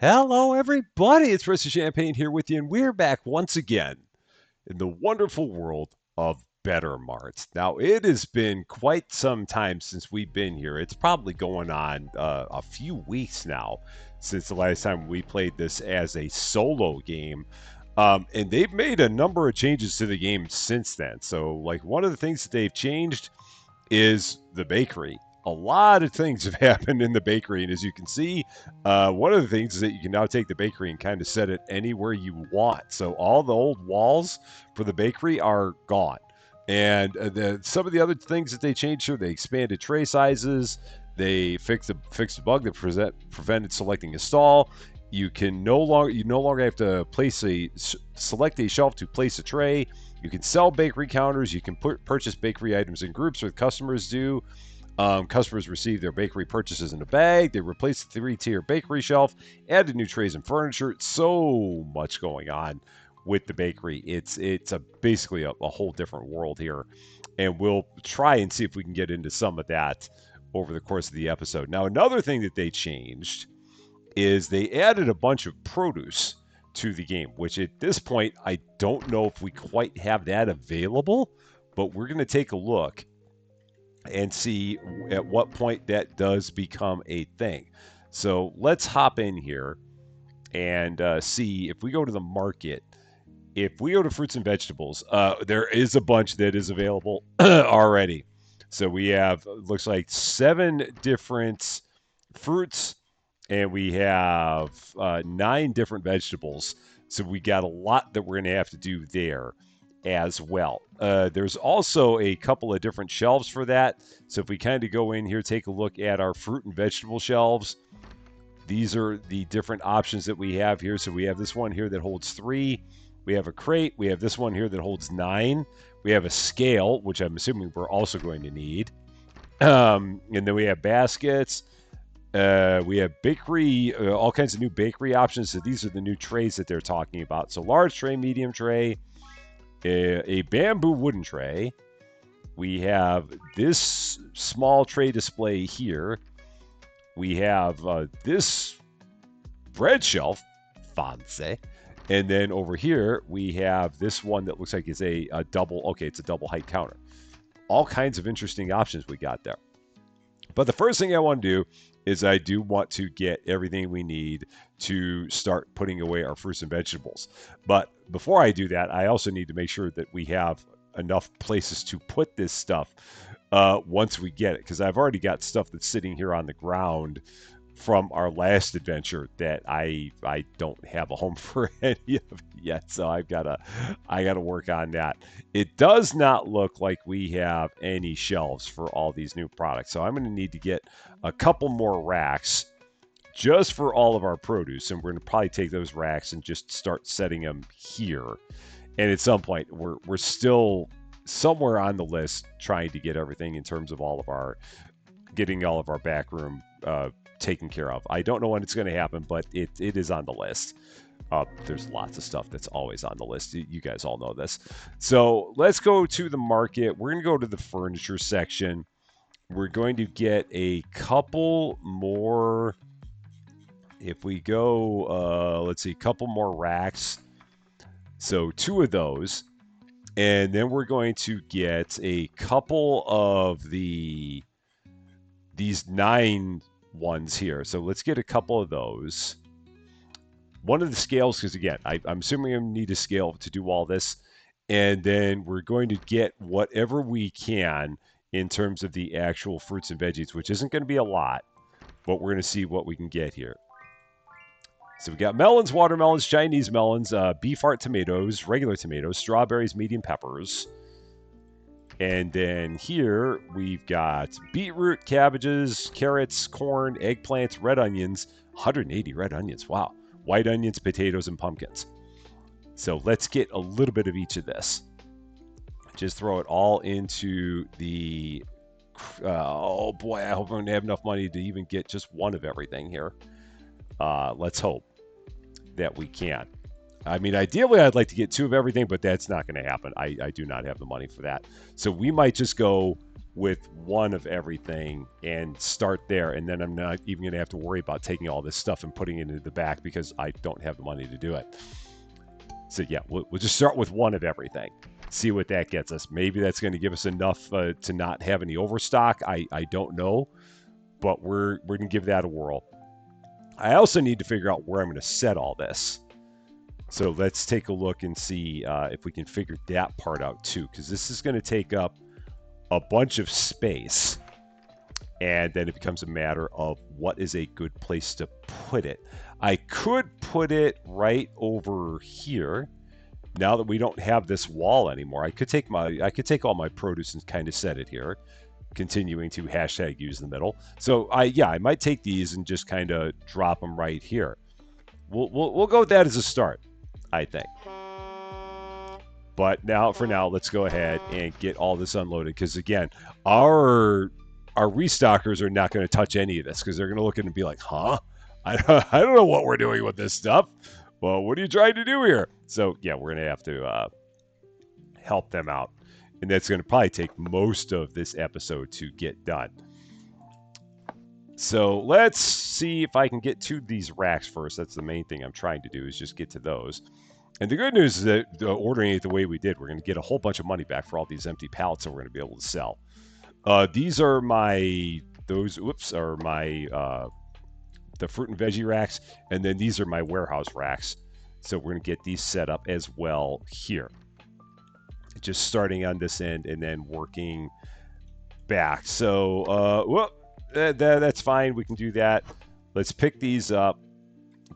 Hello, everybody. It's Mr. Champagne here with you, and we're back once again in the wonderful world of Better Mart. Now, it has been quite some time since we've been here. It's probably going on a few weeks now since the last time we played this as a solo game. And they've made a number of changes to the game since then. So, like, one of the things that they've changed is the bakery. A lot of things have happened in the bakery, and as you can see, one of the things is that you can now take the bakery and kind of set it anywhere you want. So all the old walls for the bakery are gone, and some of the other things that they changed here, they expanded tray sizes, they fixed the bug that prevented selecting a stall. You no longer have to select a shelf to place a tray. You can sell bakery counters. You can purchase bakery items in groups, with customers do. Customers receive their bakery purchases in a bag. They replace the three-tier bakery shelf, added new trays and furniture. So much going on with the bakery. It's basically a whole different world here, and we'll try and see if we can get into some of that over the course of the episode. Now, another thing that they changed is they added a bunch of produce to the game, which at this point I don't know if we quite have that available, but we're going to take a look and see at what point that does become a thing. So let's hop in here and see if we go to the market. If we go to fruits and vegetables, there is a bunch that is available already. So we have, looks like 7 different fruits, and we have 9 different vegetables. So we got a lot that we're going to have to do there as well. There's also a couple of different shelves for that. So if we kind of go in here, take a look at our fruit and vegetable shelves. These are the different options that we have here. So we have this one here that holds 3. We have a crate. We have this one here that holds 9. We have a scale, which I'm assuming we're also going to need. And then we have baskets. We have bakery, all kinds of new bakery options. So these are the new trays that they're talking about. So large tray, medium tray, a bamboo wooden tray. We have this small tray display here. We have this bread shelf, fancy. And then over here, we have this one that looks like it's a double, okay, it's a double height counter. All kinds of interesting options we got there. But the first thing I want to do is I do want to get everything we need to start putting away our fruits and vegetables. But before I do that, I also need to make sure that we have enough places to put this stuff once we get it, because I've already got stuff that's sitting here on the ground from our last adventure that I don't have a home for any of yet, so I gotta work on that. It does not look like we have any shelves for all these new products, so I'm going to need to get a couple more racks just for all of our produce, and we're going to probably take those racks and just start setting them here. And at some point, we're still somewhere on the list trying to get everything in terms of getting all of our back room taken care of. I don't know when it's going to happen, but it is on the list. There's lots of stuff that's always on the list. You guys all know this. So let's go to the market. We're going to go to the furniture section. We're going to get a couple more. If we go, let's see, a couple more racks. So 2 of those. And then we're going to get a couple of these 9 ones here. So let's get a couple of those. One of the scales, because again, I'm assuming I need a scale to do all this. And then we're going to get whatever we can in terms of the actual fruits and veggies, which isn't going to be a lot, but we're going to see what we can get here. So we got melons, watermelons, Chinese melons, beef heart tomatoes, regular tomatoes, strawberries, medium peppers. And then here we've got beetroot, cabbages, carrots, corn, eggplants, red onions, 180 red onions. Wow. White onions, potatoes, and pumpkins. So let's get a little bit of each of this. Just throw it all into the... oh boy, I hope I'm going to have enough money to even get just one of everything here. Let's hope that we can. I mean, ideally, I'd like to get 2 of everything, but that's not going to happen. I do not have the money for that. So we might just go with one of everything and start there. And then I'm not even going to have to worry about taking all this stuff and putting it into the back because I don't have the money to do it. So yeah, we'll just start with one of everything. See what that gets us. Maybe that's going to give us enough to not have any overstock. I don't know, but we're going to give that a whirl. I also need to figure out where I'm going to set all this. So let's take a look and see if we can figure that part out too, because this is going to take up a bunch of space. And then it becomes a matter of what is a good place to put it. I could put it right over here. Now that we don't have this wall anymore, I could take all my produce and kind of set it here, continuing to hashtag use the middle. So I might take these and just kind of drop them right here. We'll go with that as a start, I think. But for now, let's go ahead and get all this unloaded because again, our restockers are not going to touch any of this because they're going to look at it and be like, huh? I don't know what we're doing with this stuff. Well, what are you trying to do here? So yeah, we're going to have to help them out. And that's going to probably take most of this episode to get done. So let's see if I can get to these racks first. That's the main thing I'm trying to do is just get to those. And the good news is that ordering it the way we did, we're going to get a whole bunch of money back for all these empty pallets that we're going to be able to sell. These are the fruit and veggie racks, and then these are my warehouse racks. So we're going to get these set up as well here. Just starting on this end and then working back. So, that's fine. We can do that. Let's pick these up,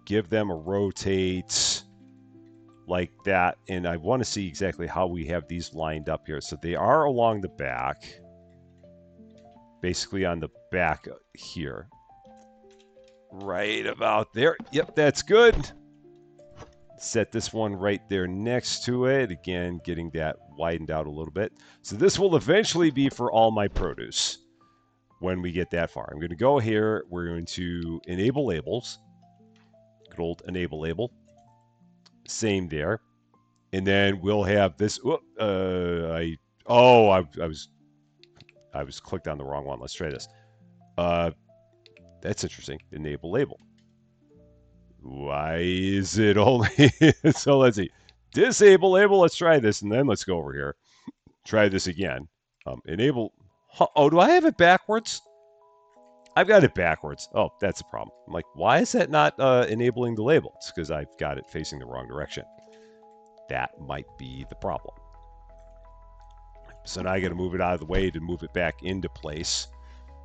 give them a rotate like that. And I want to see exactly how we have these lined up here. So they are along the back, basically on the back here. Right about there. Yep, that's good. Set this one right there next to it. Again, getting that widened out a little bit. So this will eventually be for all my produce when we get that far. I'm going to go here. We're going to enable labels. Good old enable label. Same there. And then we'll have this. I was clicked on the wrong one. Let's try this. That's interesting. Enable label. Why is it only... So let's see. Disable label. Let's try this. And then let's go over here. Try this again. Enable... Oh, do I have it backwards? I've got it backwards. Oh, that's a problem. I'm like, why is that not enabling the label? It's because I've got it facing the wrong direction. That might be the problem. So now I got to move it out of the way to move it back into place.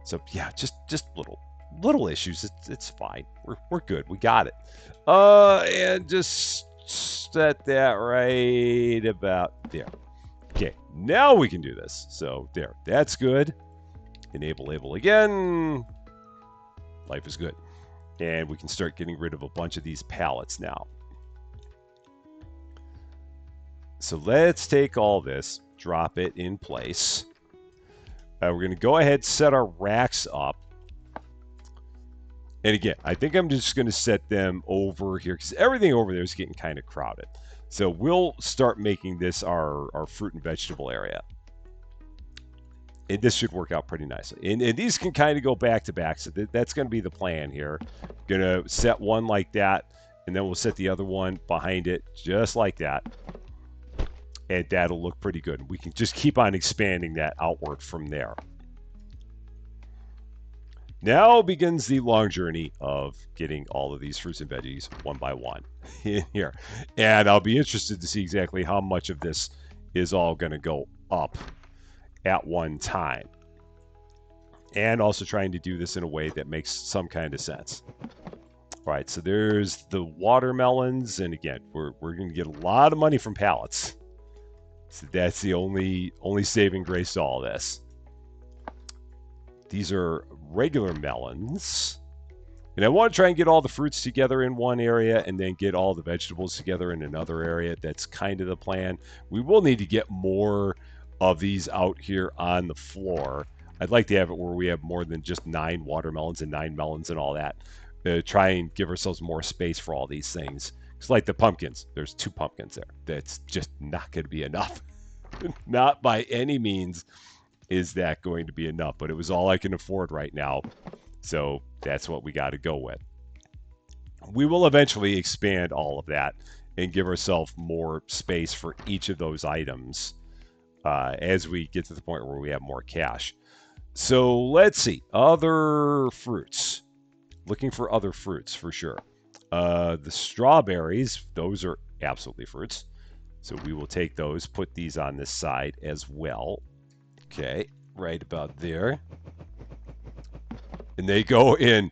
So yeah, just little issues. It's fine. We're good. We got it. And just set that right about there. Okay, now we can do this. So there, that's good. Enable label again. Life is good. And we can start getting rid of a bunch of these pallets now. So let's take all this, drop it in place. We're going to go ahead and set our racks up. And again, I think I'm just going to set them over here because everything over there is getting kind of crowded. So we'll start making this our fruit and vegetable area. And this should work out pretty nicely. And these can kind of go back to back. So that's going to be the plan here. Going to set one like that. And then we'll set the other one behind it just like that. And that'll look pretty good. We can just keep on expanding that outward from there. Now begins the long journey of getting all of these fruits and veggies one by one in here. And I'll be interested to see exactly how much of this is all going to go up at one time. And also trying to do this in a way that makes some kind of sense. All right, so there's the watermelons. And again, we're going to get a lot of money from pallets. So that's the only saving grace to all this. These are regular melons. And I want to try and get all the fruits together in one area and then get all the vegetables together in another area. That's kind of the plan. We will need to get more of these out here on the floor. I'd like to have it where we have more than just 9 watermelons and 9 melons and all that. Try and give ourselves more space for all these things. It's like the pumpkins. There's 2 pumpkins there. That's just not going to be enough. Not by any means. is that going to be enough? But it was all I can afford right now. So that's what we got to go with. We will eventually expand all of that and give ourselves more space for each of those items as we get to the point where we have more cash. So let's see. Other fruits. Looking for other fruits for sure. The strawberries, those are absolutely fruits. So we will take those, put these on this side as well. Okay, right about there. And they go in.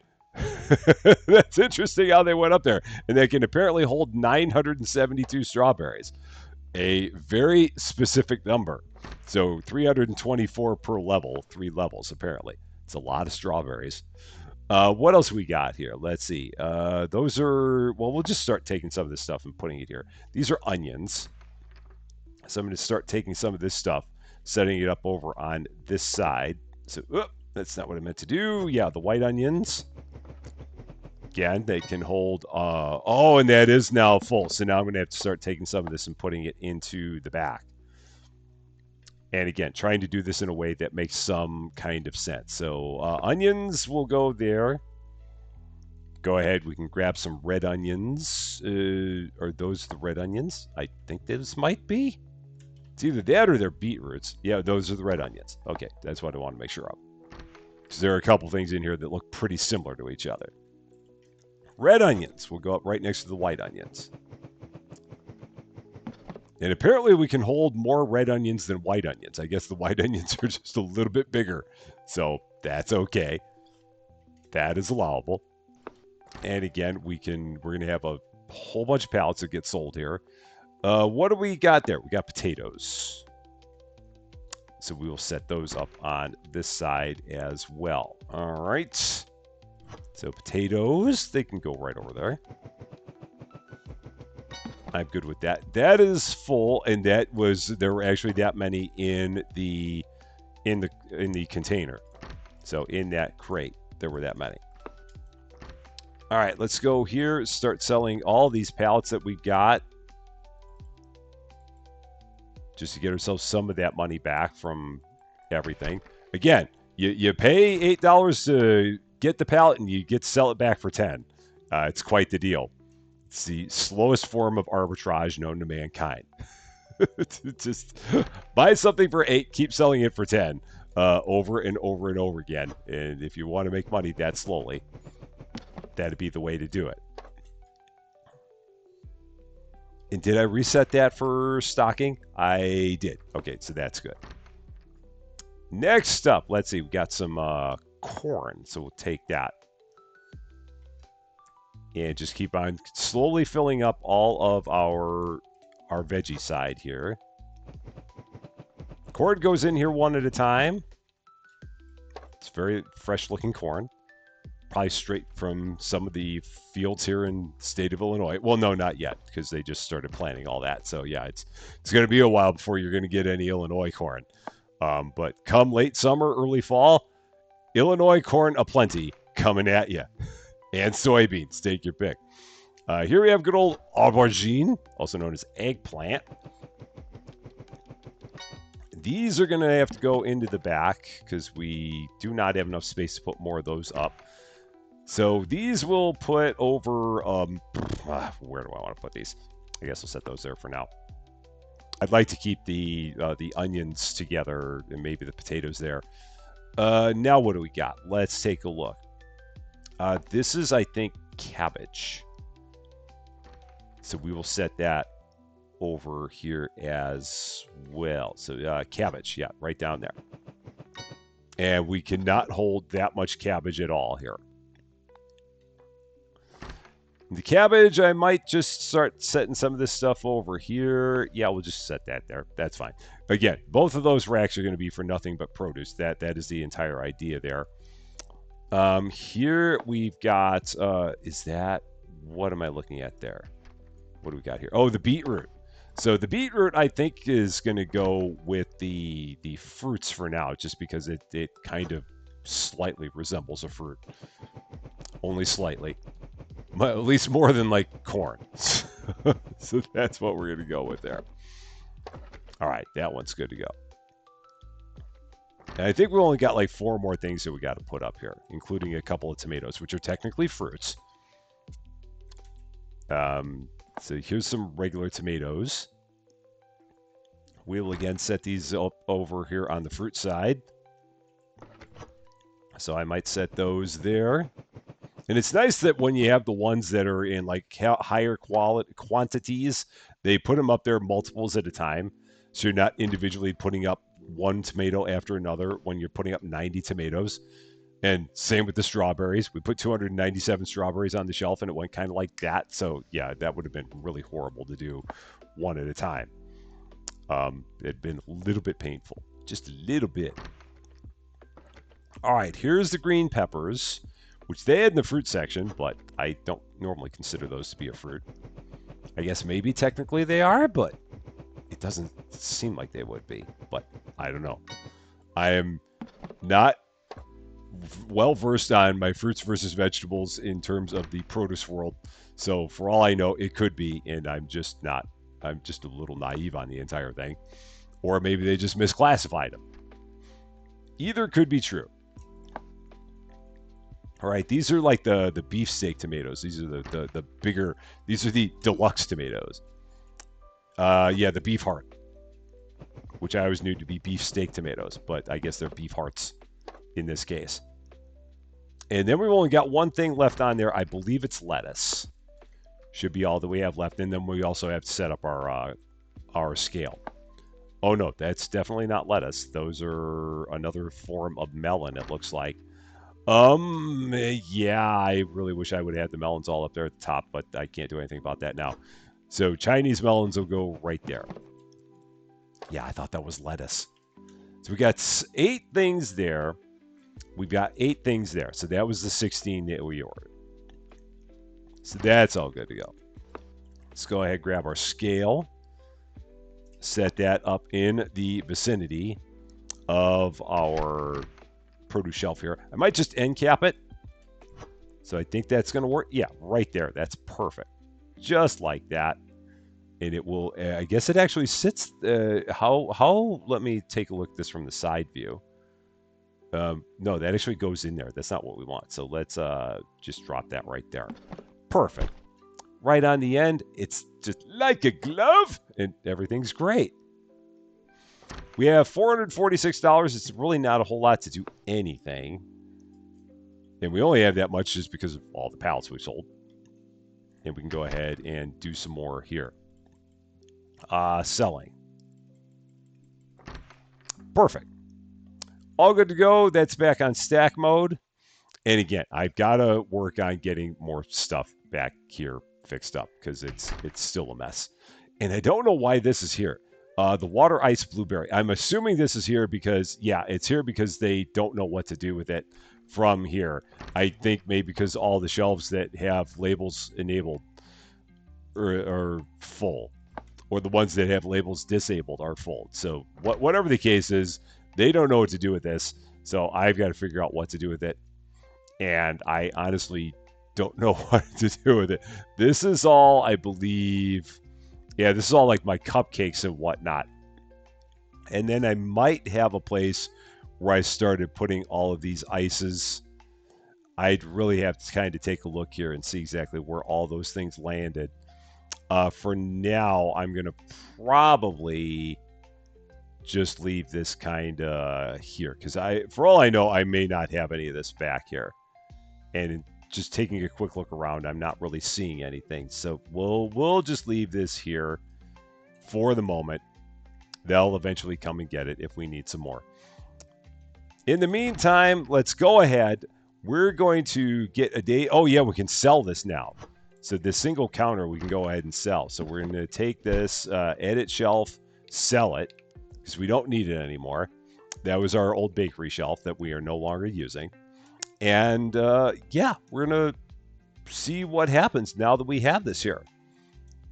That's interesting how they went up there. And they can apparently hold 972 strawberries, a very specific number. So 324 per level, 3 levels apparently. It's a lot of strawberries. What else we got here? Let's see. Those are, well, we'll just start taking some of this stuff and putting it here. These are onions. So I'm going to start taking some of this stuff, setting it up over on this side. So, that's not what I meant to do. Yeah, the white onions. Again, they can hold, oh, and that is now full. So now I'm going to have to start taking some of this and putting it into the back. And again, trying to do this in a way that makes some kind of sense. So onions will go there. Go ahead, we can grab some red onions. Are those the red onions? I think this might be. It's either that or they're beetroots. Yeah, those are the red onions. Okay, that's what I want to make sure of. Because there are a couple things in here that look pretty similar to each other. Red onions will go up right next to the white onions. And apparently we can hold more red onions than white onions. I guess the white onions are just a little bit bigger. So that's okay. That is allowable. And again, we're going to have a whole bunch of pallets that get sold here. What do we got there? We got potatoes. So we will set those up on this side as well. All right. So potatoes, they can go right over there. I'm good with that. That is full, and there were actually that many in the container. So in that crate, there were that many. All right, let's go here, start selling all these pallets that we got. Just to get ourselves some of that money back from everything. Again, you pay $8 to get the pallet, and you get to sell it back for 10. It's quite the deal. It's the slowest form of arbitrage known to mankind. Just buy something for 8, keep selling it for 10, over and over and over again. And if you want to make money that slowly, that'd be the way to do it. And did I reset that for stocking? I did. Okay, so that's good. Next up, let's see. We got some corn, so we'll take that. And just keep on slowly filling up all of our veggie side here. Corn goes in here one at a time. It's very fresh looking corn. Probably straight from some of the fields here in the state of Illinois. Well, no, not yet, because they just started planting all that. So yeah, it's going to be a while before you're going to get any Illinois corn. But come late summer, early fall, Illinois corn aplenty coming at you. And soybeans, take your pick. Here we have good old aubergine, also known as eggplant. These are going to have to go into the back because we do not have enough space to put more of those up. So these will put over, where do I want to put these? I guess I'll set those there for now. I'd like to keep the onions together and maybe the potatoes there. Now what do we got? Let's take a look. This is, I think, cabbage. So we will set that over here as well. So cabbage, yeah, right down there. And we cannot hold that much cabbage at all here. The cabbage, I might just start setting some of this stuff over here. Yeah, we'll just set that there. That's fine. Again, both of those racks are going to be for nothing but produce. That is the entire idea there. Here we've got, what am I looking at there? What do we got here? Oh, the beetroot. So the beetroot, I think, is going to go with the fruits for now, just because it kind of slightly resembles a fruit. Only slightly. At least more than, like, corn. So that's what we're going to go with there. All right, that one's good to go. And I think we only got like 4 more things that we got to put up here, including a couple of tomatoes, which are technically fruits. So here's some regular tomatoes. We'll again set these up over here on the fruit side. So I might set those there. And it's nice that when you have the ones that are in like higher quality quantities, they put them up there multiples at a time. So you're not individually putting up one tomato after another when you're putting up 90 tomatoes. And same with the strawberries. We put 297 strawberries on the shelf and it went kind of like that. So yeah, that would have been really horrible to do one at a time. It'd been a little bit painful, just a little bit. All right, here's the green peppers, which they had in the fruit section, but I don't normally consider those to be a fruit. I guess maybe technically they are, but it doesn't seem like they would be. But I don't know. I am not well versed on my fruits versus vegetables in terms of the produce world. So for all I know, it could be, and I'm just not. I'm just a little naive on the entire thing. Or maybe they just misclassified them. Either could be true. All right, these are like the beefsteak tomatoes. These are the bigger. These are the deluxe tomatoes. Yeah, the beef heart, which I always knew to be beefsteak tomatoes, but I guess they're beef hearts in this case. And then we've only got one thing left on there. I believe it's lettuce. Should be all that we have left. And then we also have to set up our scale. Oh no, that's definitely not lettuce. Those are another form of melon, it looks like. Yeah, I really wish I would have had the melons all up there at the top, but I can't do anything about that now. So Chinese melons will go right there. Yeah, I thought that was lettuce. So we got 8 things there. We've got 8 things there. So that was the 16 that we ordered. So that's all good to go. Let's go ahead and grab our scale. Set that up in the vicinity of our produce shelf here. I might just end cap it. So I think that's going to work. Yeah, right there. That's perfect. Just like that. And it will, I guess it actually sits, let me take a look at this from the side view. No, that actually goes in there. That's not what we want. So let's just drop that right there. Perfect. Right on the end, it's just like a glove, and everything's great. We have $446. It's really not a whole lot to do anything. And we only have that much just because of all the pallets we sold. And we can go ahead and do some more here. Selling. Perfect. All good to go. That's back on stack mode. And again, I've got to work on getting more stuff back here fixed up because it's still a mess. And I don't know why this is here. The water ice blueberry. I'm assuming this is here because, yeah, it's here because they don't know what to do with it from here. I think maybe because all the shelves that have labels enabled are full, or the ones that have labels disabled are full. So whatever the case is, they don't know what to do with this. So I've got to figure out what to do with it. And I honestly don't know what to do with it. This is all, I believe, yeah, this is all like my cupcakes and whatnot. And then I might have a place where I started putting all of these ices. I'd really have to kind of take a look here and see exactly where all those things landed. For now, I'm going to probably just leave this kind of here because for all I know, I may not have any of this back here. And just taking a quick look around, I'm not really seeing anything. So we'll just leave this here for the moment. They'll eventually come and get it if we need some more. In the meantime, let's go ahead. We're going to get a day. Oh, yeah, we can sell this now. So this single counter, we can go ahead and sell. So we're going to take this, edit shelf, sell it, because we don't need it anymore. That was our old bakery shelf that we are no longer using. And yeah, we're going to see what happens now that we have this here.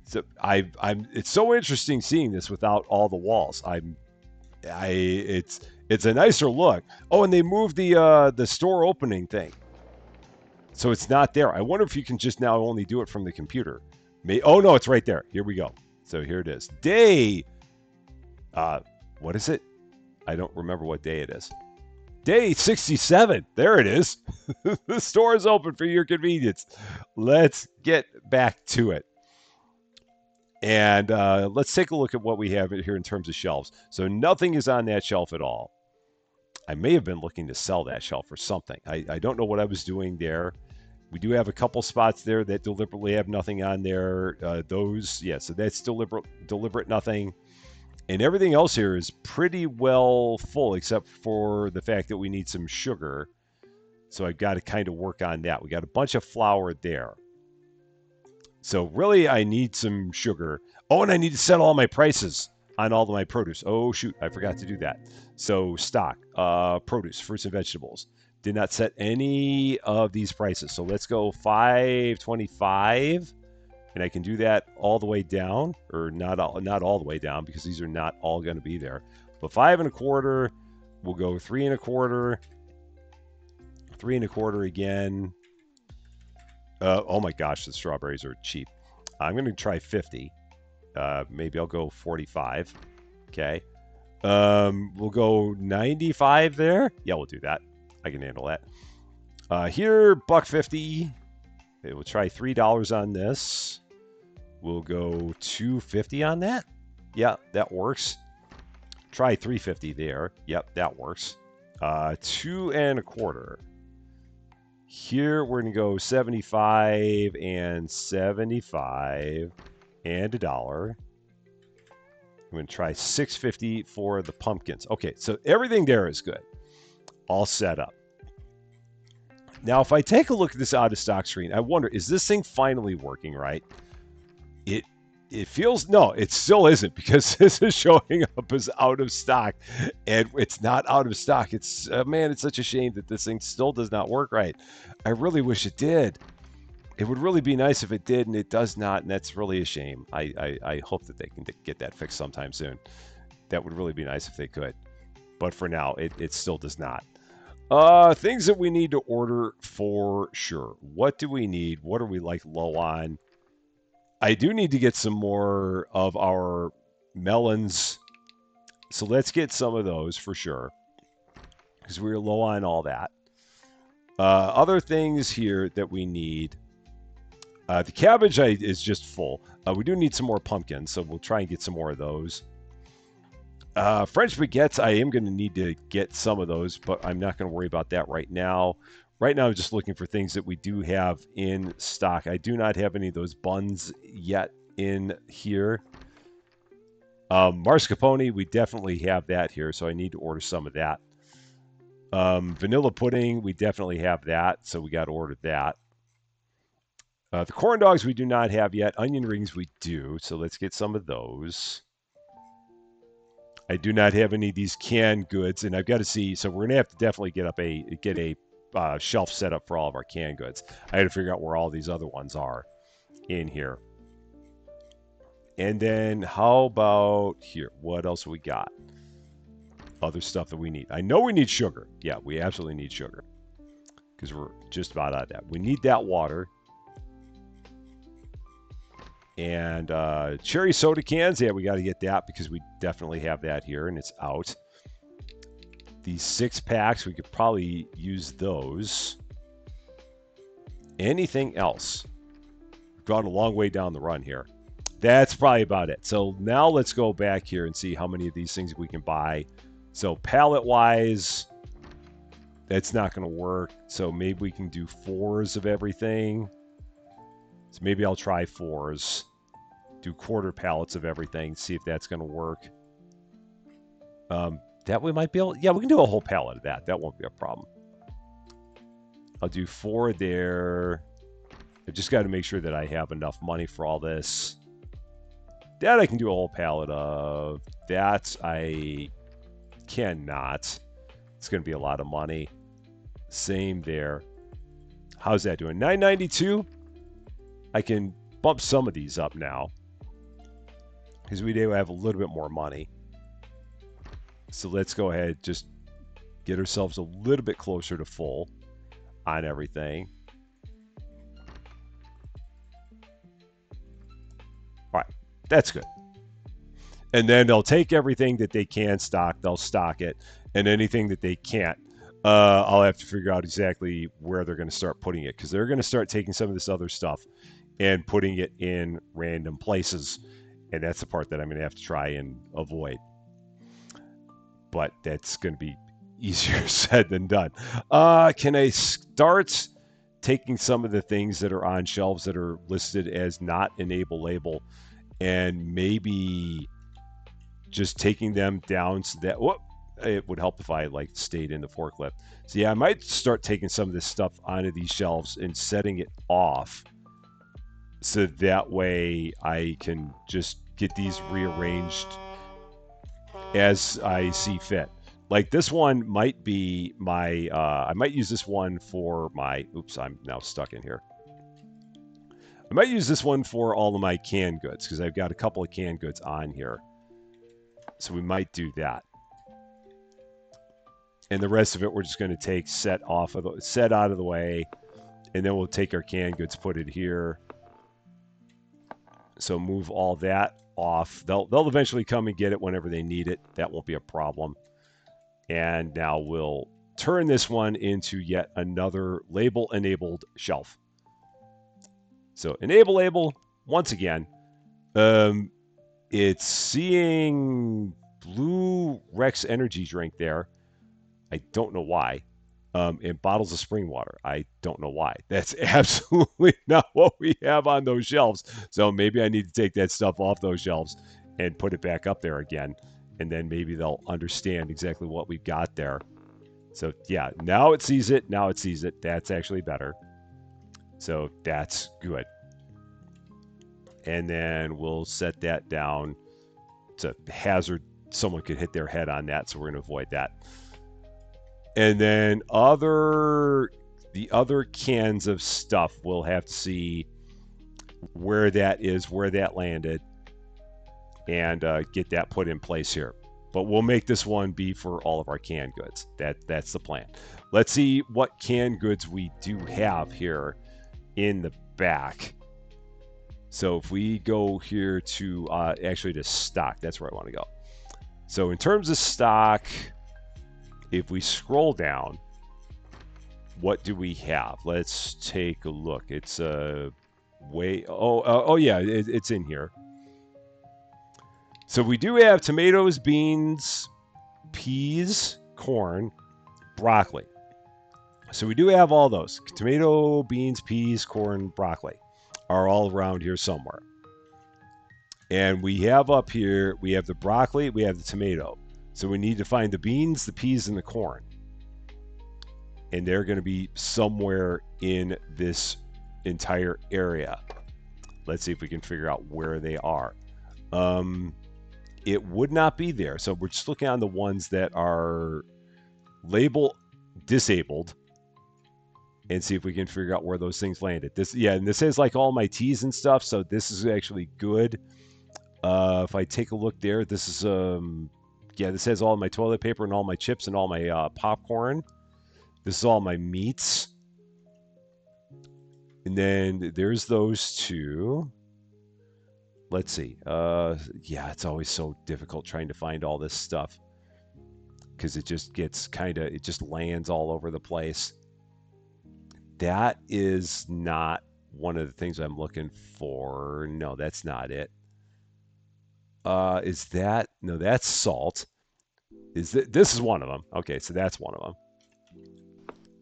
So it's so interesting seeing this without all the walls. It's a nicer look. Oh, and they moved the store opening thing. So it's not there. I wonder if you can just now only do it from the computer. Oh, no, it's right there. Here we go. So here it is. Day. What is it? I don't remember what day it is. Day 67. There it is. The store is open for your convenience. Let's get back to it. And let's take a look at what we have here in terms of shelves. So nothing is on that shelf at all. I may have been looking to sell that shelf or something. I don't know what I was doing there. We do have a couple spots there that deliberately have nothing on there. So that's deliberate nothing. And everything else here is pretty well full, except for the fact that we need some sugar. So I've got to kind of work on that. We got a bunch of flour there. So really, I need some sugar. Oh, and I need to set all my prices on all of my produce. Oh, shoot, I forgot to do that. So stock, produce, fruits and vegetables. Did not set any of these prices. So let's go 525. And I can do that all the way down, or not all the way down, because these are not all going to be there. But 5 1/4, we'll go 3 1/4, 3 1/4 again. Oh my gosh, the strawberries are cheap. I'm going to try 50. Maybe I'll go 45. Okay. We'll go 95 there. Yeah, we'll do that. I can handle that. Here, $1.50. We'll try $3 on this. We'll go $2.50 on that. Yeah, that works. Try $3.50 there. Yep, that works. 2 1/4. Here we're gonna go 75 and 75 and $1. I'm gonna try $6.50 for the pumpkins. Okay, so everything there is good. All set up. Now, if I take a look at this out of stock screen, I wonder, is this thing finally working right? It feels, no, it still isn't, because this is showing up as out of stock, and it's not out of stock. It's man, it's such a shame that this thing still does not work right. I really wish it did. It would really be nice if it did, and it does not, and that's really a shame. I hope that they can get that fixed sometime soon. That would really be nice if they could, but for now, it still does not. Things that we need to order for sure. What do we need? What are we like low on? I do need to get some more of our melons. So let's get some of those for sure, because we're low on all that. Other things here that we need. The cabbage is just full. We do need some more pumpkins, so we'll try and get some more of those. French baguettes, I am going to need to get some of those, but I'm not going to worry about that right now. Right now, I'm just looking for things that we do have in stock. I do not have any of those buns yet in here. Mascarpone, we definitely have that here, so I need to order some of that. Vanilla pudding, we definitely have that, so we got to order that. The corn dogs we do not have yet. Onion rings we do, so let's get some of those. I do not have any of these canned goods, and I've got to see. So we're gonna have to definitely get a shelf set up for all of our canned goods. I had to figure out where all these other ones are in here. And then how about here? What else we got? Other stuff that we need. I know we need sugar. Yeah, we absolutely need sugar, because we're just about out of that. We need that water. And cherry soda cans, yeah, we got to get that, because we definitely have that here, and it's out. These 6-packs, we could probably use those. Anything else? We've gone a long way down the run here. That's probably about it. So now let's go back here and see how many of these things we can buy. So pallet-wise, that's not going to work. So maybe we can do 4s of everything. So maybe I'll try 4s. Do quarter pallets of everything, see if that's going to work. That we might be able, yeah, we can do a whole pallet of that. That won't be a problem. I'll do 4 there. I just got to make sure that I have enough money for all this. That I can do a whole pallet of. That I cannot. It's going to be a lot of money. Same there. How's that doing? $9.92. I can bump some of these up now, because we do have a little bit more money. So let's go ahead, just get ourselves a little bit closer to full on everything. All right, that's good. And then they'll take everything that they can stock, they'll stock it, and anything that they can't, I'll have to figure out exactly where they're going to start putting it because they're going to start taking some of this other stuff and putting it in random places. And that's the part that I'm going to have to try and avoid. But that's going to be easier said than done. Can I start taking some of the things that are on shelves that are listed as not enable label and maybe just taking them down so that it would help if I like stayed in the forklift. So yeah, I might start taking some of this stuff onto these shelves and setting it off so that way I can just get these rearranged as I see fit. Like this one might be my I might use this one for my oops, I'm now stuck in here. I might use this one for all of my canned goods because I've got a couple of canned goods on here. So we might do that. And the rest of it we're just going to take set out of the way, and then we'll take our canned goods, put it here. So move all that off. They'll eventually come and get it whenever they need it. That won't be a problem. And now we'll turn this one into yet another label enabled shelf. So enable label once again. It's seeing blue Rex energy drink there. I don't know why. And bottles of spring water. I don't know why. That's absolutely not what we have on those shelves. So maybe I need to take that stuff off those shelves and put it back up there again. And then maybe they'll understand exactly what we've got there. So yeah, now it sees it. Now it sees it. That's actually better. So that's good. And then we'll set that down. It's a hazard. Someone could hit their head on that. So we're going to avoid that. And then the other cans of stuff, we'll have to see where that is, where that landed, and get that put in place here. But we'll make this one be for all of our canned goods. That's the plan. Let's see what canned goods we do have here in the back. So if we go here to actually to stock, that's where I want to go. So in terms of stock, if we scroll down, what do we have? Let's take a look. It's it's in here. So we do have tomatoes, beans, peas, corn, broccoli. So we do have all those. Tomato, beans, peas, corn, broccoli are all around here somewhere. And we have up here, we have the broccoli, we have the tomato. So we need to find the beans, the peas, and the corn. And they're going to be somewhere in this entire area. Let's see if we can figure out where they are. It would not be there. So we're just looking on the ones that are label disabled and see if we can figure out where those things landed. And this has like all my teas and stuff. So this is actually good. If I take a look there, this is this has all my toilet paper and all my chips and all my popcorn. This is all my meats. And then there's those two. Let's see. It's always so difficult trying to find all this stuff because it just gets it just lands all over the place. That is not one of the things I'm looking for. No, that's not it. Is that? No, that's salt. This is one of them. Okay, so that's one of them.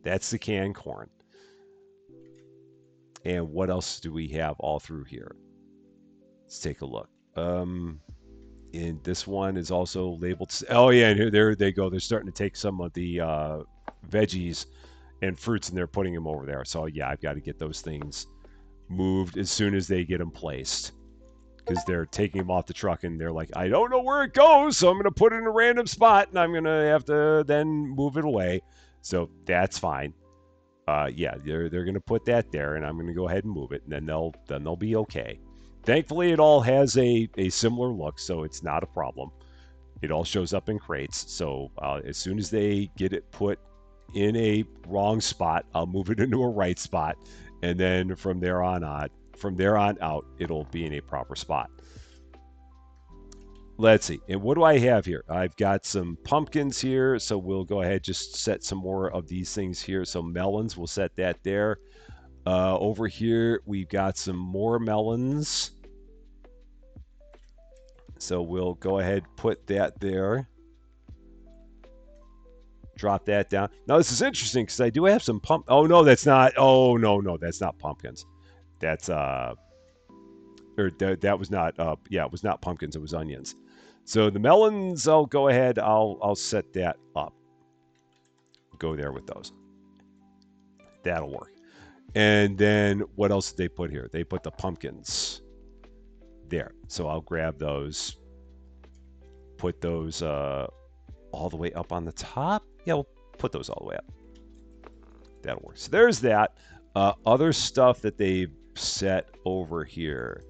That's the canned corn. And what else do we have all through here? Let's take a look. And this one is also labeled. Oh yeah, and there they go. They're starting to take some of the veggies and fruits, and they're putting them over there. So yeah, I've got to get those things moved as soon as they get them placed, because they're taking them off the truck, and they're like, I don't know where it goes, so I'm going to put it in a random spot, and I'm going to have to then move it away. So that's fine. They're going to put that there, and I'm going to go ahead and move it, and then they'll be okay. Thankfully, it all has a similar look, so it's not a problem. It all shows up in crates. So as soon as they get it put in a wrong spot, I'll move it into a right spot, and then from there on out, it'll be in a proper spot. let's see. And what do I have here? I've got some pumpkins here, so we'll go ahead just set some more of these things here. So melons, we'll set that there. Over here, we've got some more melons. So we'll go ahead, put that there. Drop that down. Now this is interesting because I do have some Oh no, that's not. Oh no, that's not pumpkins. That's or that was not. Yeah, it was not pumpkins. It was onions. So the melons, I'll go ahead. I'll set that up. Go there with those. That'll work. And then what else did they put here? They put the pumpkins there. So I'll grab those. Put those all the way up on the top. Yeah, we'll put those all the way up. That'll work. So there's that. Other stuff that they've set over here.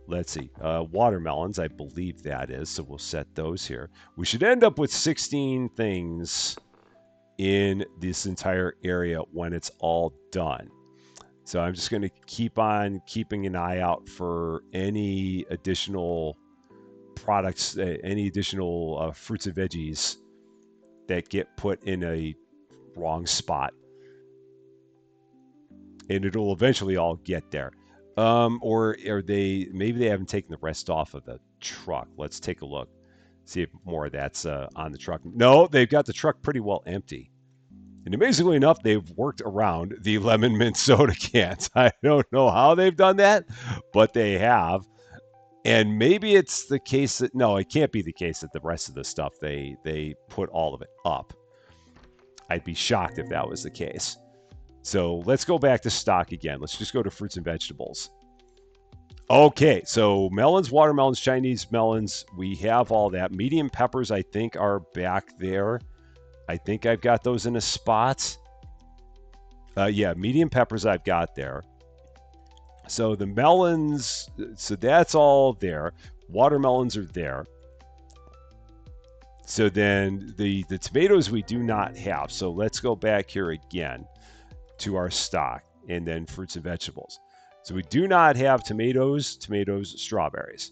Let's see. Watermelons, I believe that is. So we'll set those here. We should end up with 16 things in this entire area when it's all done. So I'm just going to keep on keeping an eye out for any additional products, any additional fruits and veggies that get put in a wrong spot. And it'll eventually all get there. Or are maybe they haven't taken the rest off of the truck. Let's take a look. See if more of that's on the truck. No, they've got the truck pretty well empty. And amazingly enough, they've worked around the lemon mint soda cans. I don't know how they've done that, but they have. And maybe it's the case that, no, it can't be the case that the rest of the stuff, they put all of it up. I'd be shocked if that was the case. So let's go back to stock again. Let's just go to fruits and vegetables. Okay, so melons, watermelons, Chinese melons, we have all that. Medium peppers, I think, are back there. I think I've got those in a spot. Yeah, medium peppers I've got there. So the melons, so that's all there. Watermelons are there. So then the tomatoes we do not have. So let's go back here again to our stock and then fruits and vegetables. So we do not have tomatoes, strawberries.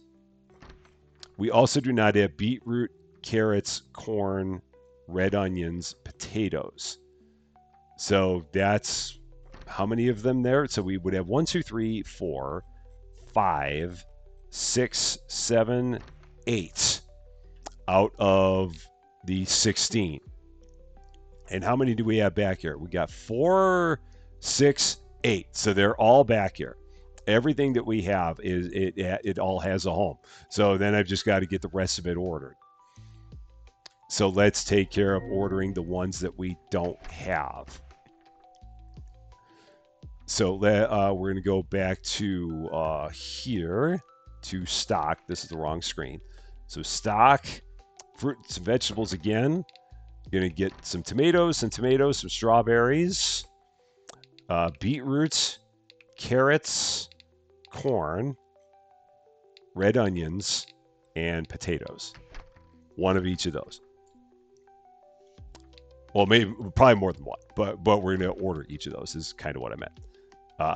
We also do not have beetroot, carrots, corn, red onions, potatoes. So that's how many of them there? So we would have 1, 2, 3, 4, 5, 6, 7, 8 out of the 16. And how many do we have back here? We got 4, 6, 8. So they're all back here. Everything that we have is it all has a home. So then I've just got to get the rest of it ordered. So let's take care of ordering the ones that we don't have. So we're going to go back to here to stock. This is the wrong screen. So stock, fruits and vegetables again. You're going to get some tomatoes, some strawberries, beetroots, carrots, corn, red onions, and potatoes. One of each of those. Well, maybe probably more than one, but we're going to order each of those is kind of what I meant.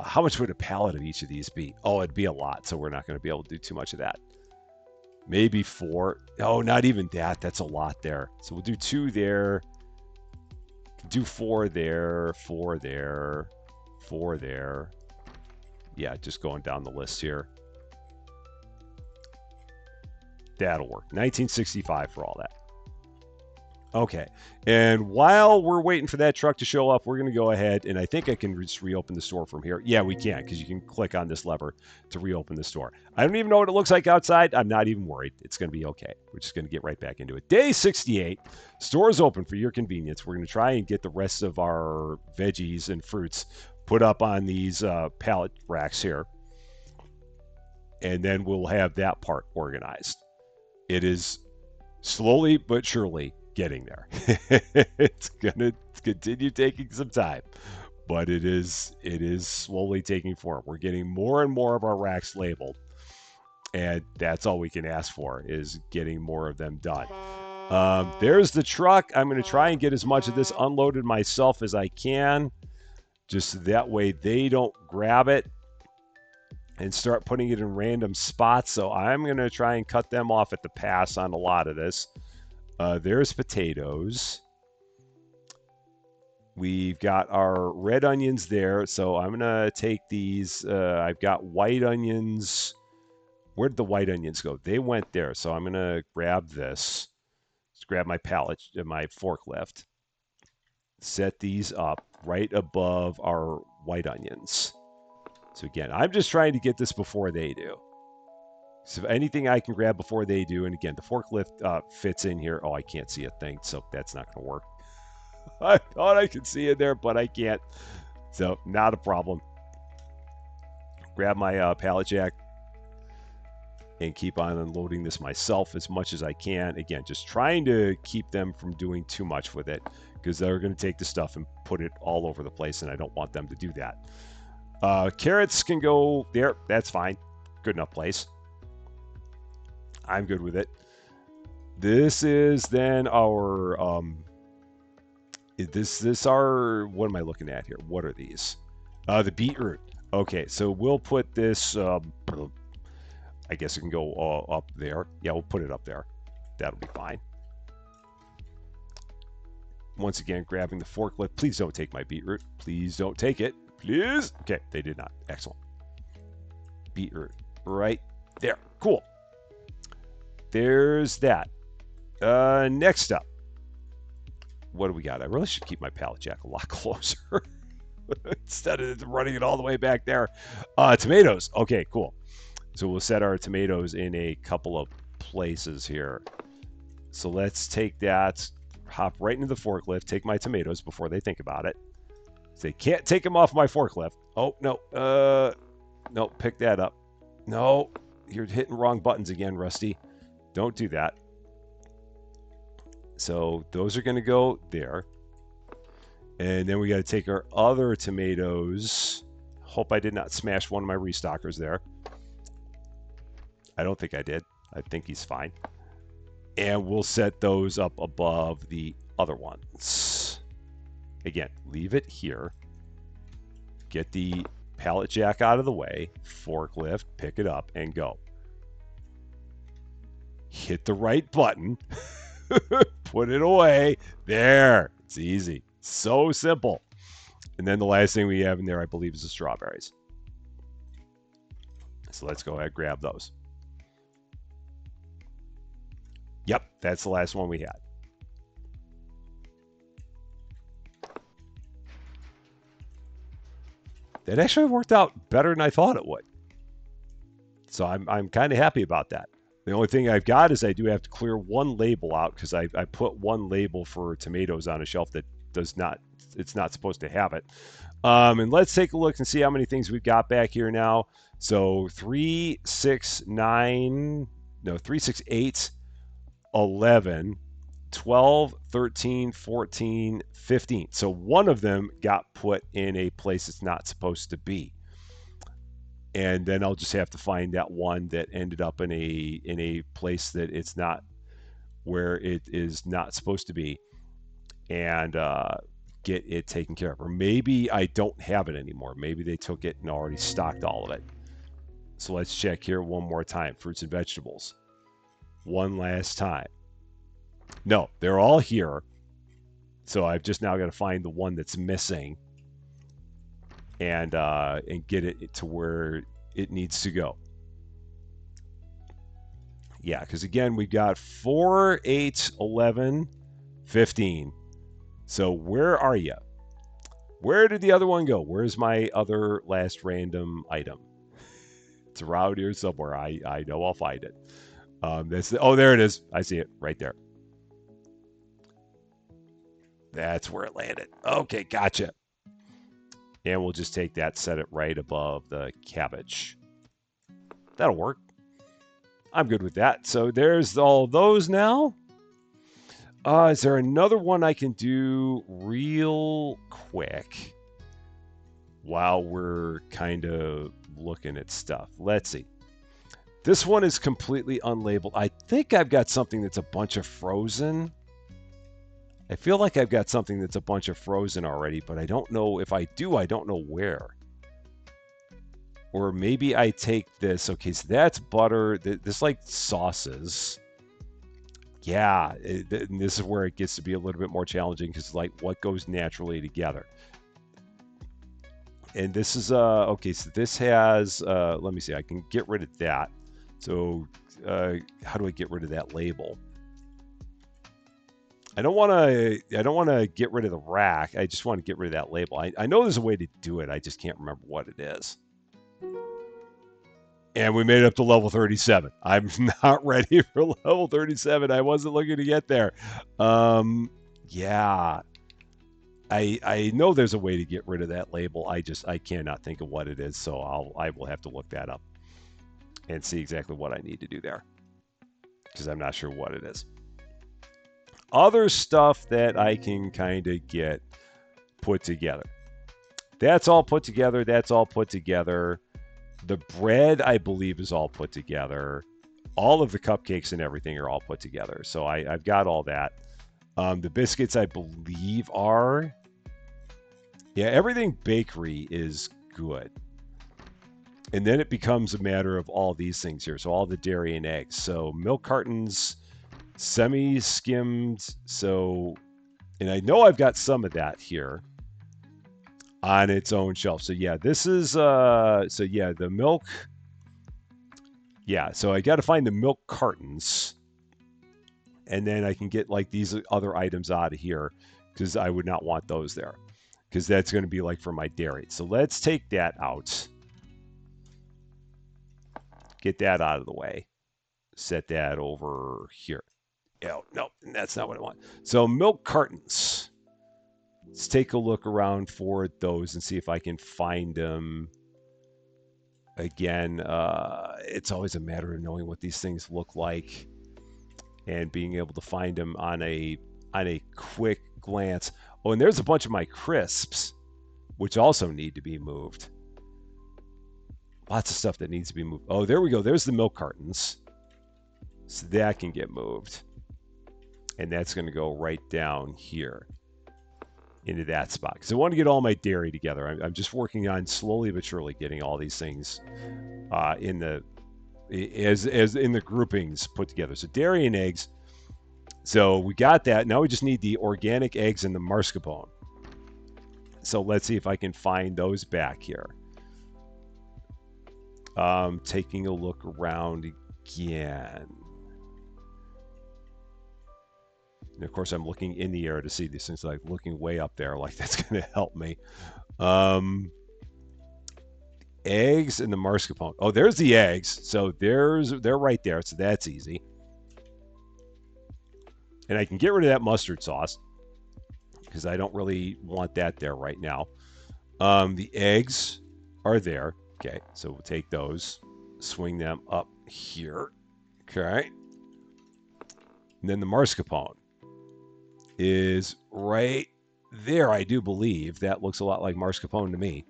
How much would a pallet of each of these be? Oh, it'd be a lot, so we're not going to be able to do too much of that. Maybe 4. Oh, not even that. That's a lot there. So we'll do 2 there. Do 4 there, 4 there, 4 there. Yeah, just going down the list here. That'll work. 1965 for all that. Okay, and while we're waiting for that truck to show up, we're going to go ahead, and I think I can just reopen the store from here. Yeah, we can, because you can click on this lever to reopen the store. I don't even know what it looks like outside. I'm not even worried. It's going to be okay. We're just going to get right back into it. Day 68, store's open for your convenience. We're going to try and get the rest of our veggies and fruits put up on these pallet racks here, and then we'll have that part organized. It is slowly but surely getting there. It's gonna continue taking some time, but it is slowly taking form. We're getting more and more of our racks labeled, and that's all we can ask for is getting more of them done. There's the truck. I'm going to try and get as much of this unloaded myself as I can, just that way they don't grab it and start putting it in random spots. So I'm going to try and cut them off at the pass on a lot of this. There's potatoes. We've got our red onions there. So I'm going to take these. I've got white onions. Where did the white onions go? They went there. So I'm going to grab this. Just grab my pallet, my forklift. Set these up right above our white onions. So again, I'm just trying to get this before they do. So anything I can grab before they do, and again, the forklift fits in here. Oh, I can't see a thing, so that's not going to work. I thought I could see it there, but I can't. So not a problem. Grab my pallet jack and keep on unloading this myself as much as I can. Again, just trying to keep them from doing too much with it because they're going to take the stuff and put it all over the place, and I don't want them to do that. Carrots can go there. That's fine. Good enough place. I'm good with it. This is then our this our, what am I looking at here? What are these? The beetroot. Okay, so we'll put this, I guess it can go up there. Yeah, we'll put it up there. That'll be fine. Once again, grabbing the forklift. Please don't take my beetroot. Please don't take it. Please. Okay, they did not. Excellent. Beetroot right there. Cool. There's that. Next up, what do we got? I really should keep my pallet jack a lot closer instead of running it all the way back there. Tomatoes. Okay, cool. So we'll set our tomatoes in a couple of places here. So let's take that, hop right into the forklift, take my tomatoes before they think about it. So they can't take them off my forklift. Oh, no. No, pick that up. No, you're hitting wrong buttons again, Rusty. Don't do that. So those are going to go there. And then we got to take our other tomatoes. Hope I did not smash one of my restockers there. I don't think I did. I think he's fine. And we'll set those up above the other ones. Again, leave it here. Get the pallet jack out of the way. Forklift, pick it up, and go. Hit the right button. Put it away. There. It's easy. So simple. And then the last thing we have in there, I believe, is the strawberries. So let's go ahead and grab those. Yep, that's the last one we had. That actually worked out better than I thought it would. So I'm kind of happy about that. The only thing I've got is I do have to clear one label out because I put one label for tomatoes on a shelf that does not, it's not supposed to have it. And let's take a look and see how many things we've got back here now. So 3, 6, 9, no, 3, 6, 8, 11, 12, 13, 14, 15. So one of them got put in a place it's not supposed to be. And then I'll just have to find that one that ended up in a place that it's not where it is not supposed to be, and get it taken care of. Or maybe I don't have it anymore. Maybe they took it and already stocked all of it. So let's check here one more time. Fruits and vegetables. One last time. No, they're all here. So I've just now got to find the one that's missing and get it to where it needs to go. Yeah, because again, we've got 4, 8, 11, 15. So where are you? Where did the other one go? Where's my other last random item? It's around here somewhere. I know I'll find it. Oh, there it is. I see it right there. That's where it landed. Okay, gotcha. And we'll just take that, set it right above the cabbage. That'll work. I'm good with that. So there's all those now. Is there another one I can do real quick while we're kind of looking at stuff? Let's see. This one is completely unlabeled. I think I've got something that's a bunch of frozen. I feel like I've got something that's a bunch of frozen already, but I don't know if I do. I don't know where. Or maybe I take this. Okay, so that's butter. This like sauces. Yeah, and this is where it gets to be a little bit more challenging because like what goes naturally together. And this is okay. So this has let me see. I can get rid of that. So how do I get rid of that label? I don't want to. I don't want to get rid of the rack. I just want to get rid of that label. I know there's a way to do it. I just can't remember what it is. And we made it up to level 37. I'm not ready for level 37. I wasn't looking to get there. Yeah, I know there's a way to get rid of that label. I cannot think of what it is. So I will have to look that up and see exactly what I need to do there because I'm not sure what it is. Other stuff that I can kind of get put together. That's all put together. That's all put together. The bread, I believe, is all put together. All of the cupcakes and everything are all put together. So I've got all that. The biscuits, I believe, are. Yeah, everything bakery is good. And then it becomes a matter of all these things here. So all the dairy and eggs. So milk cartons, semi-skimmed. So, and I know I've got some of that here on its own shelf. So yeah, this is so yeah, the milk. Yeah, so I got to find the milk cartons, and then I can get like these other items out of here because I would not want those there because that's going to be like for my dairy. So let's take that out. Get that out of the way. Set that over here. Oh, no, that's not what I want. So milk cartons. Let's take a look around for those and see if I can find them. Again, it's always a matter of knowing what these things look like and being able to find them on a quick glance. Oh, and there's a bunch of my crisps, which also need to be moved. Lots of stuff that needs to be moved. Oh, there we go. There's the milk cartons. So that can get moved. And that's going to go right down here into that spot. Because I want to get all my dairy together. I'm just working on slowly but surely getting all these things in the as in the groupings put together. So dairy and eggs. So we got that. Now we just need the organic eggs and the mascarpone. So let's see if I can find those back here. Taking a look around again. And of course, I'm looking in the air to see these things, like looking way up there, like that's going to help me. Eggs and the mascarpone. Oh, there's the eggs. So they're right there. So that's easy. And I can get rid of that mustard sauce because I don't really want that there right now. The eggs are there. Okay, so we'll take those, swing them up here. Okay. And then the mascarpone is right there, I do believe. That looks a lot like mascarpone to me.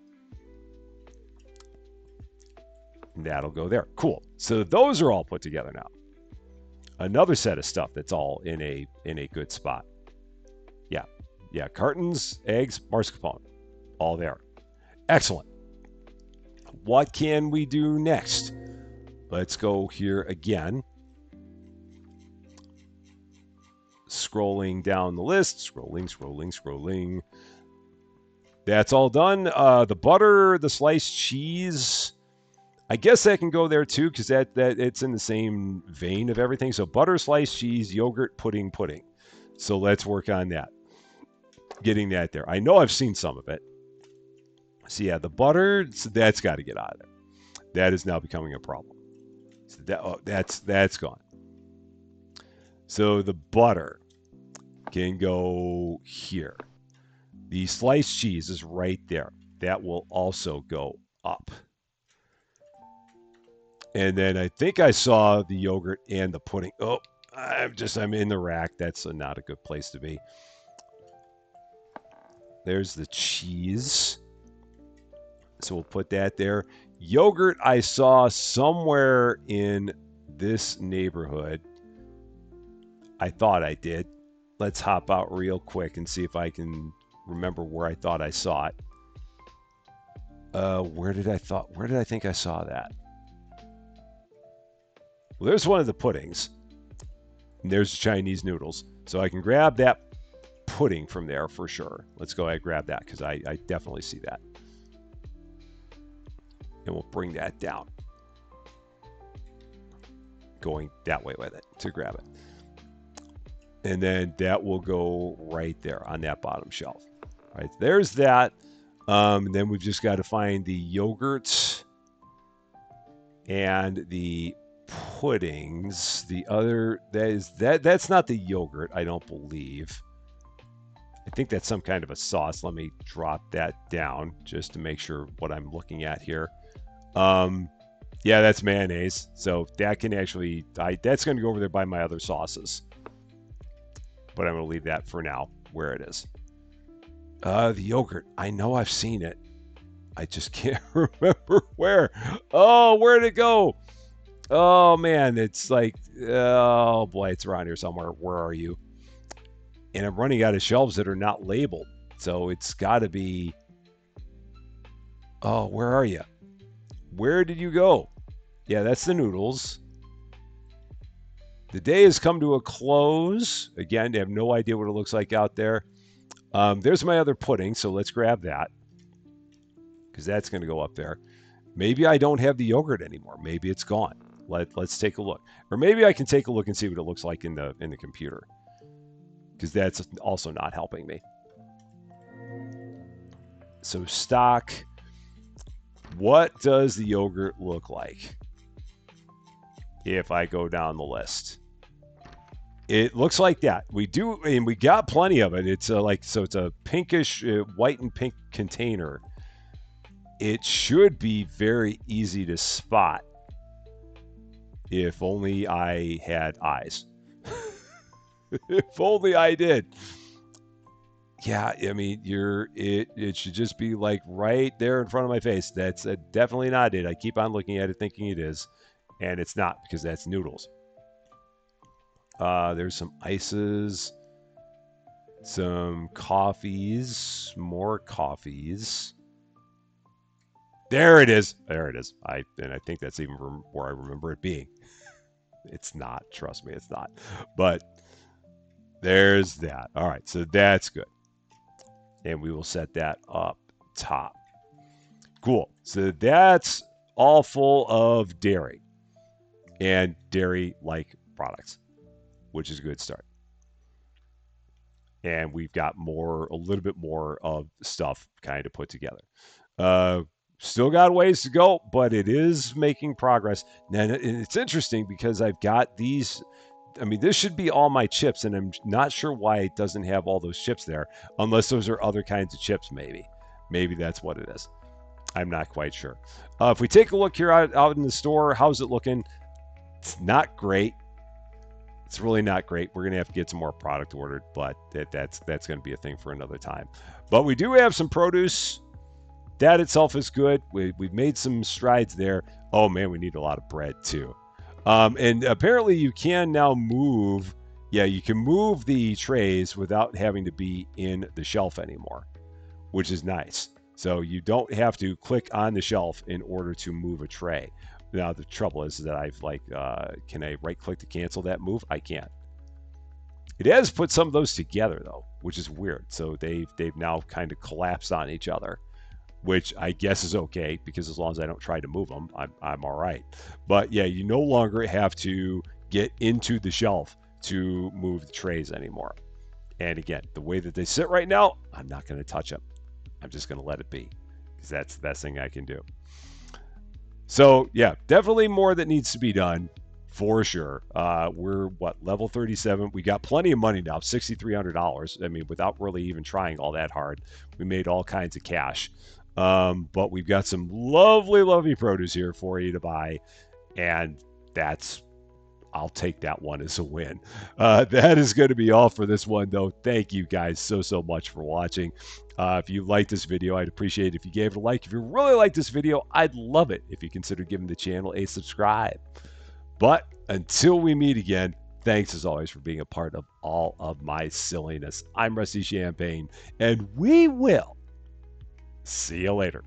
And that'll go there. Cool. So those are all put together now. Another set of stuff that's all in a good spot. Yeah. Yeah, cartons, eggs, mascarpone. All there. Excellent. What can we do next? Let's go here again. Scrolling down the list, scrolling. That's all done. The butter, the sliced cheese, I guess that can go there too because that it's in the same vein of everything. So butter, sliced cheese, yogurt, pudding. So let's work on that. Getting that there. I know I've seen some of it. So yeah, the butter, so that's got to get out of there. That is now becoming a problem. So that's gone. So the butter can go here. The sliced cheese is right there. That will also go up. And then I think I saw the yogurt and the pudding. Oh, I'm in the rack. That's not a good place to be. There's the cheese. So we'll put that there. Yogurt I saw somewhere in this neighborhood. I thought I did. Let's hop out real quick and see if I can remember where I thought I saw it. Where did I think I saw that? Well, there's one of the puddings. And there's Chinese noodles. So I can grab that pudding from there for sure. Let's go ahead and grab that because I definitely see that. And we'll bring that down. Going that way with it to grab it. And then that will go right there on that bottom shelf. Right, there's that. And then we've just got to find the yogurts and the puddings. The other that's not the yogurt, I don't believe. I think that's some kind of a sauce. Let me drop that down just to make sure what I'm looking at here. Yeah, that's mayonnaise. So that can actually, that's going to go over there by my other sauces. But I'm going to leave that for now where it is. The yogurt. I know I've seen it. I just can't remember where. Oh, where'd it go? Oh, man. It's like, oh, boy, it's around here somewhere. Where are you? And I'm running out of shelves that are not labeled. So it's got to be. Oh, where are you? Where did you go? Yeah, that's the noodles. The day has come to a close. Again, I have no idea what it looks like out there. There's my other pudding, so let's grab that because that's going to go up there. Maybe I don't have the yogurt anymore. Maybe it's gone. Let's take a look. Or maybe I can take a look and see what it looks like in the computer because that's also not helping me. So stock. What does the yogurt look like if I go down the list? It looks like that. We do, and we got plenty of it. It's it's a pinkish, white and pink container. It should be very easy to spot if only I had eyes. If only I did. Yeah, I mean, it should just be like right there in front of my face. That's definitely not it. I keep on looking at it thinking it is, and it's not because that's noodles. There's some ices, some coffees, more coffees. There it is. There it is. I think that's even where I remember it being. It's not. Trust me, it's not. But there's that. All right, so that's good. And we will set that up top. Cool. So that's all full of dairy and dairy-like products, which is a good start. And we've got a little bit more of stuff kind of put together. Still got ways to go, but it is making progress. Now, it's interesting because I've got these. I mean, this should be all my chips, and I'm not sure why it doesn't have all those chips there, unless those are other kinds of chips, maybe. Maybe that's what it is. I'm not quite sure. If we take a look here out in the store, how's it looking? It's not great. It's really not great. We're going to have to get some more product ordered, but that's going to be a thing for another time. But we do have some produce. That itself is good. We've made some strides there. Oh, man, we need a lot of bread, too. And apparently you can now move. Yeah, you can move the trays without having to be in the shelf anymore, which is nice. So you don't have to click on the shelf in order to move a tray. Now, the trouble is that can I right click to cancel that move? I can't. It has put some of those together, though, which is weird. So they've now kind of collapsed on each other, which I guess is okay because as long as I don't try to move them, I'm all right. But yeah, you no longer have to get into the shelf to move the trays anymore. And again, the way that they sit right now, I'm not going to touch them. I'm just going to let it be because that's the best thing I can do. So yeah, definitely more that needs to be done for sure. We're level 37. We got plenty of money now, $6,300. I mean, without really even trying all that hard, we made all kinds of cash. But we've got some lovely produce here for you to buy, and I'll take that one as a win. That is going to be all for this one, though. Thank you guys so much for watching. If you liked this video, I'd appreciate it if you gave it a like. If you really like this video, I'd love it if you consider giving the channel a subscribe. But until we meet again, thanks as always for being a part of all of my silliness. I'm Rusty Champagne, and we will see you later.